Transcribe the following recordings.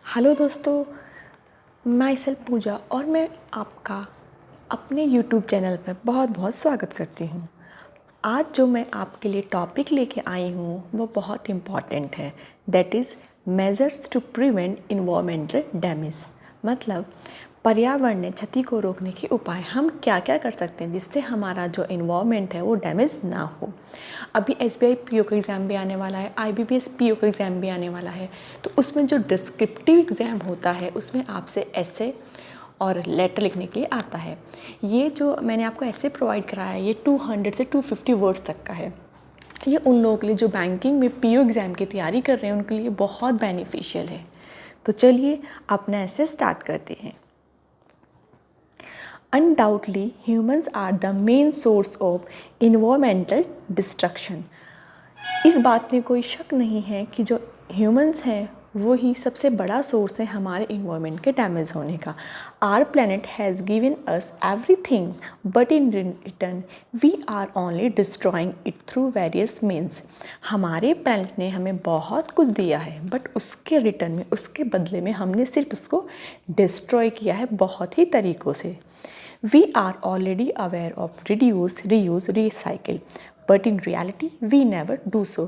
Hello दोस्तों, मैं self पूजा और मैं आपका अपने यूट्यूब चैनल पर बहुत बहुत स्वागत करती हूँ। आज जो मैं आपके लिए टॉपिक लेके आई हूँ वो बहुत इम्पॉर्टेंट है, that is measures to prevent environmental damage. मतलब पर्यावरण क्षति को रोकने के उपाय हम क्या क्या कर सकते हैं जिससे हमारा जो इन्वायरमेंट है वो डैमेज ना हो। अभी SBI PO का एग्ज़ाम भी आने वाला है, IBPS PO का एग्ज़ाम भी आने वाला है, तो उसमें जो डिस्क्रिप्टिव एग्ज़ाम होता है उसमें आपसे ऐसे और लेटर लिखने के लिए आता है। ये जो मैंने आपको ऐसे प्रोवाइड कराया है ये 200 से 250 वर्ड्स तक का है। ये उन लोगों के लिए जो बैंकिंग में PO एग्ज़ाम की तैयारी कर रहे हैं उनके लिए बहुत बेनिफिशियल है। तो चलिए अपना ऐसे स्टार्ट करते हैं। Undoubtedly, humans are the main source of environmental destruction. इस बात में कोई शक नहीं है कि जो ह्यूमंस हैं वो ही सबसे बड़ा सोर्स है हमारे इन्वायरमेंट के डैमेज होने का। Our planet has given us everything but in return we are only destroying it through various means. हमारे प्लैनेट ने हमें बहुत कुछ दिया है बट उसके रिटर्न में, उसके बदले में हमने सिर्फ उसको डिस्ट्रॉय किया है बहुत ही तरीक़ों से। We are already aware of reduce, reuse, recycle, but in reality we never do so.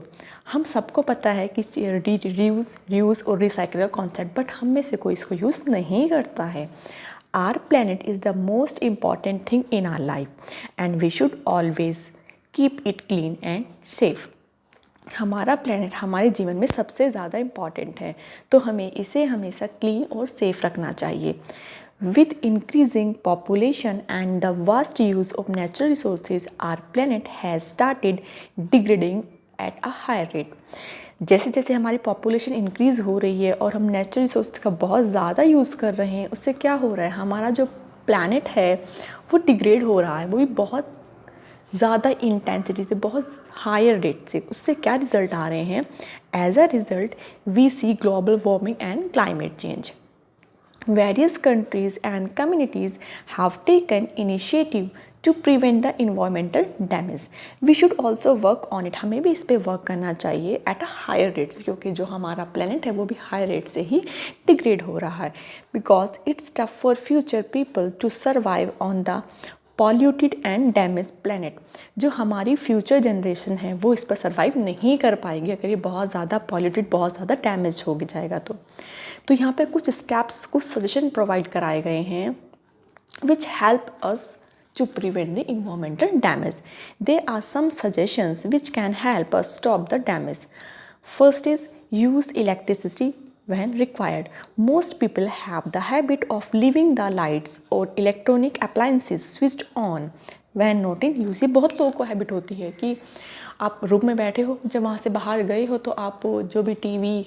हम सबको पता है कि reuse और recycle का कॉन्सेप्ट, बट हम में से कोई इसको यूज़ नहीं करता है। Our planet is the most important thing in our life and we should always keep it clean and safe. हमारा प्लेनेट हमारे जीवन में सबसे ज़्यादा इम्पॉर्टेंट है, तो हमें इसे हमेशा क्लीन और सेफ रखना चाहिए। With increasing population and the vast use of natural resources, our planet has started degrading at a higher rate. जैसे जैसे हमारी पॉपुलेशन इंक्रीज़ हो रही है और हम नेचुरल रिसोर्स का बहुत ज़्यादा यूज़ कर रहे हैं, उससे क्या हो रहा है, हमारा जो प्लैनेट है वो डिग्रेड हो रहा है, वो भी बहुत ज़्यादा इंटेंसिटी से, बहुत हायर रेट से। उससे क्या रिज़ल्ट आ रहे हैं? As a result we see global warming and climate change. Various countries and communities have taken initiative to prevent the environmental damage. We should also work on it. हमें भी इस पे वर्क करना चाहिए at a higher rate, क्योंकि जो हमारा planet है वो भी higher rate से ही degrade हो रहा है। Because it's tough for future people to survive on the polluted and damage planet. जो हमारी फ्यूचर जनरेशन है वो इस पर सर्वाइव नहीं कर पाएगी अगर ये बहुत ज़्यादा पॉल्यूटेड, बहुत ज़्यादा डैमेज हो जाएगा। तो यहाँ पर कुछ स्टेप्स, कुछ सजेशन प्रोवाइड कराए गए हैं which help us to prevent the environmental damage. There are some suggestions which can help us stop the damage. First is use electricity when required. Most people have the habit of leaving the lights or electronic appliances switched on when not in use. ये बहुत लोगों को habit होती है कि आप room में बैठे हो, जब वहाँ से बाहर गए हो तो आप जो भी टीवी,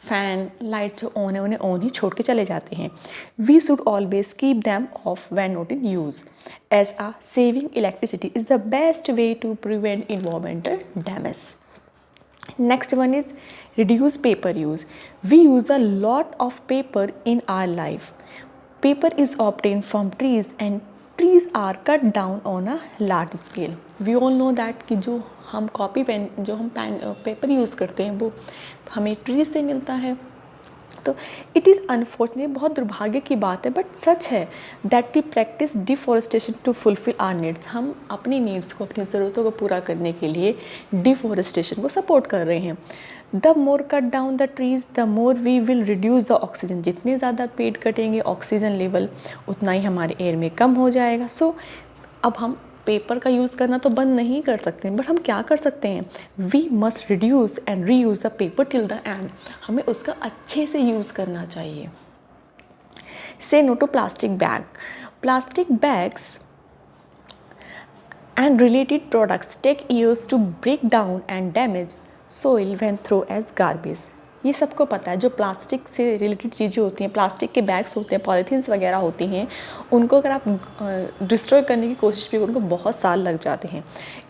फैन, लाइट जो ऑन है उन्हें ऑन ही छोड़ के चले जाते हैं। We should always keep them off when not in use, as a saving electricity is the best way to prevent environmental damage. Next one is reduce paper use. We use a lot of paper in our life. Paper is obtained from trees and trees are cut down on a large scale. We all know that कि जो हम copy pen, जो हम paper use करते हैं वो हमें tree से मिलता है। तो इट इज़ अनफॉर्चुनेट, बहुत दुर्भाग्य की बात है बट सच है, that we practice deforestation to fulfil our needs. हम अपनी नीड्स को, अपनी ज़रूरतों को पूरा करने के लिए डिफॉरेस्टेशन को सपोर्ट कर रहे हैं। The more cut down the trees the more we will reduce the oxygen. जितने ज़्यादा पेड़ कटेंगे ऑक्सीजन लेवल उतना ही हमारे एयर में कम हो जाएगा। सो अब हम पेपर का यूज़ करना तो बंद नहीं कर सकते, बट हम क्या कर सकते हैं, we must reduce and reuse the paper till the end. हमें उसका अच्छे से यूज़ करना चाहिए। Say no to plastic bag. Plastic bags and related products take years to break down and damage soil when thrown as garbage. ये सबको पता है, जो प्लास्टिक से रिलेटेड चीज़ें होती हैं, प्लास्टिक के बैग्स होते हैं, पॉलीथीन्स वगैरह होती हैं, उनको अगर आप डिस्ट्रॉय करने की कोशिश भी उनको बहुत साल लग जाते हैं।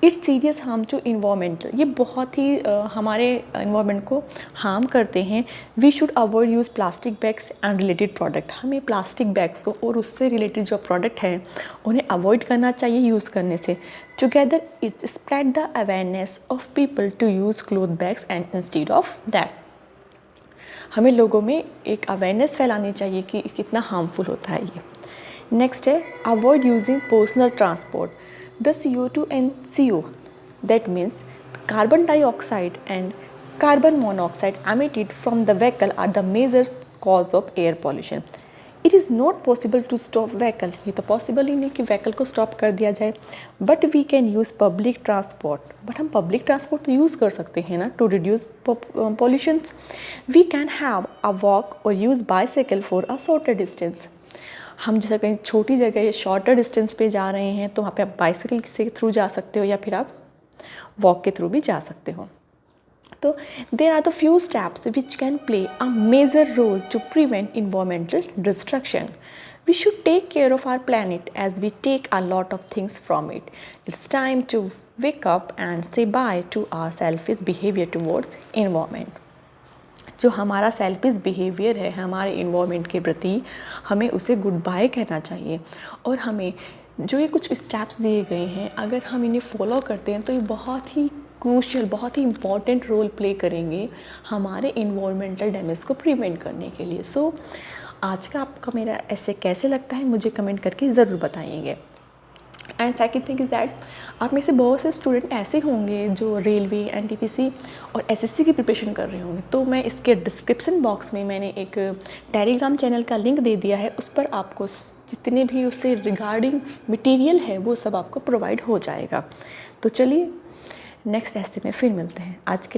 It's serious harm to environmental, ये बहुत ही हमारे इन्वायरमेंट को हार्म करते हैं। We should avoid use plastic bags and related product. हमें प्लास्टिक बैग्स को और उससे रिलेटेड जो प्रोडक्ट हैं उन्हें अवॉइड करना चाहिए यूज़ करने से। Together it's spread the awareness of people to use cloth bags and instead of that. हमें लोगों में एक अवेयरनेस फैलानी चाहिए कि कितना हार्मफुल होता है ये। नेक्स्ट है avoid using personal transport. The CO2 and CO, that means carbon dioxide and carbon monoxide emitted from the vehicle are the major cause of air pollution. It is not possible to stop vehicle, ये तो possible ही नहीं कि vehicle को stop कर दिया जाए, but we can use public transport. But हम public transport तो यूज़ कर सकते हैं ना to reduce pollutions. We can have a walk और use bicycle for a shorter distance. हम जैसे कहीं छोटी जगह या शॉर्टर डिस्टेंस पे जा रहे हैं तो वहाँ पे आप बाईसाइकिल के थ्रू जा सकते हो या फिर आप वॉक के थ्रू भी जा सकते हो। तो there are the few steps which can play a major role to prevent environmental destruction. We should take care of our planet as we take a lot of things from it. It's time to wake up and say bye to our selfish behavior towards environment. जो हमारा selfish behaviour है हमारे environment के प्रति, हमें उसे good bye कहना चाहिए। और हमें जो ये कुछ स्टेप्स दिए गए हैं, अगर हम इन्हें फॉलो करते हैं तो ये बहुत ही क्रूशियल, बहुत ही इम्पॉर्टेंट रोल प्ले करेंगे हमारे इन्वायरमेंटल डैमेज को प्रिवेंट करने के लिए। सो आज का आपका मेरा ऐसे कैसे लगता है मुझे कमेंट करके ज़रूर बताइएगा। And second thing is that आप में से बहुत से स्टूडेंट ऐसे होंगे जो रेलवे, NTPC और SSC की प्रिपरेशन कर रहे होंगे, तो मैं इसके डिस्क्रिप्शन बॉक्स में मैंने एक टेलीग्राम चैनल का लिंक दे दिया है। उस पर आपको जितने भी उससे रिगार्डिंग मटेरियल है वो सब आपको प्रोवाइड हो जाएगा। तो चलिए नेक्स्ट ऐसे में फिर मिलते हैं। आज के लिए